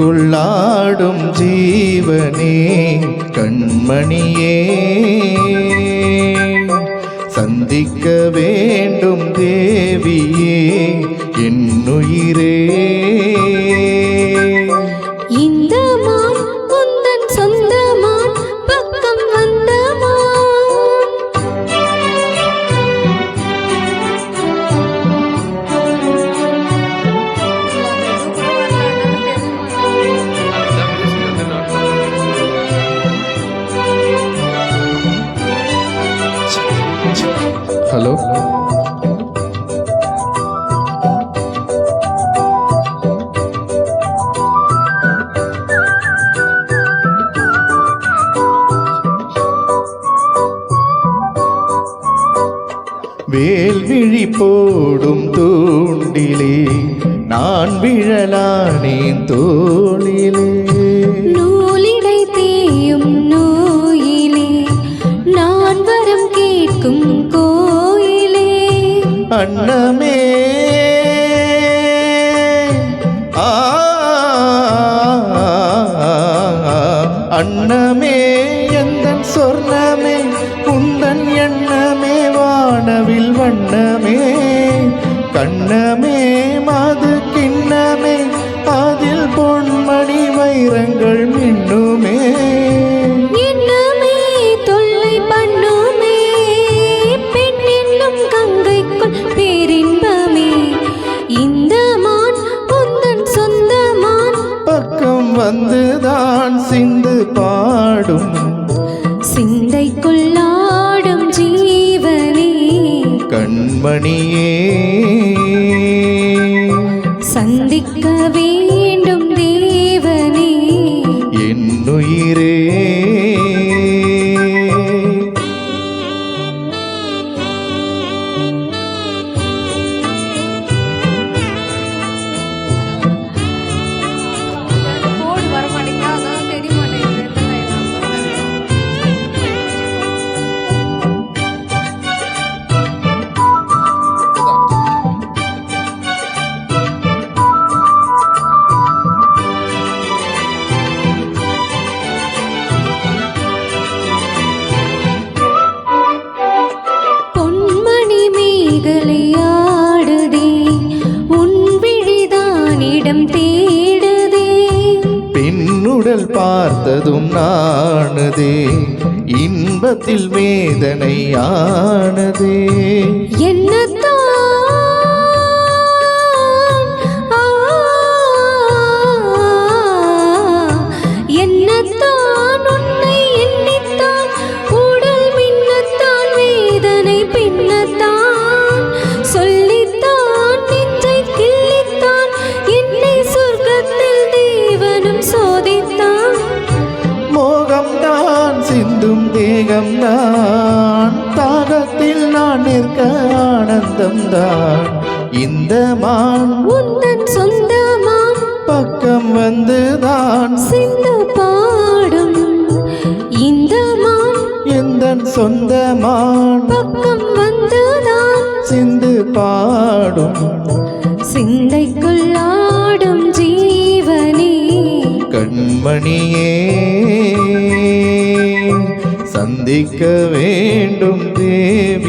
சிந்தைக்குள்ளாடும் ஜீவனே கண்மணியே சந்திக்க வேண்டும் தேவியே என்னுயிரே. இந்த மான் உந்தன் சொந்த மான் பக்கம் வந்த மான். ஹலோ, வேல்விழி போடும் தூண்டிலே நான் விழலானேன் தோளிலே. நூலிடை தேயும் நோயிலே நான் வரம் கேட்கும் கோயிலே. அன்னமே அன்னமே எந்தன் சொர்ணமே உந்தன் எண்ணமே வானவில் வண்ணமே கண்ணமே மது கிண்ணமே அதில் பொன்மணி வைரங்கள் மின்னுமே. எண்ணமே தொல்லை பண்ணுமே பெண் என்னும் கங்கைக்குள் பேரின்பமே. இந்த மான் உந்தன் சொந்த மான் பக்கம் வந்துதான் சிந்து பாடும் சிந்தைக்குள்ளாடும் ஜீவனே கண்மணியே சந்திக்க வேண்டும் தேவனே என்னுயிரே. பொன்மணி மேகலையாடுதே உன் விழிதானிடம் தேடுதே. பெண்ணுடல் பார்த்ததும் நாணுதே இன்பத்தில் வேதனையானதே. என்னத்தான் என்னத்தான் உன்னை எண்ணித்தான் உடல் மின்னத்தான் வேதனை பின்னத்தான் சொல்லித்தான் நெஞ்சை கிள்ளித்தான் என்னை சொர்க்கத்தில் தேவனும் சோதித்தான். மோகம்தான் சிந்தும் தேகம்தான் தாகத்தில் நான் நிற்க ஆனந்தம்தான். இந்த மான் உந்தன் சொந்த மான் பக்கம் வந்துதான் சிந்து பாடும். இந்த மான் எந்தன் சொந்த மான் பக்கம் வந்துதான் சிந்து பாடும் சிந்தைக்குள்ளாடும் ஜீவனே கண்மணியே சந்திக்க வேண்டும் தேவி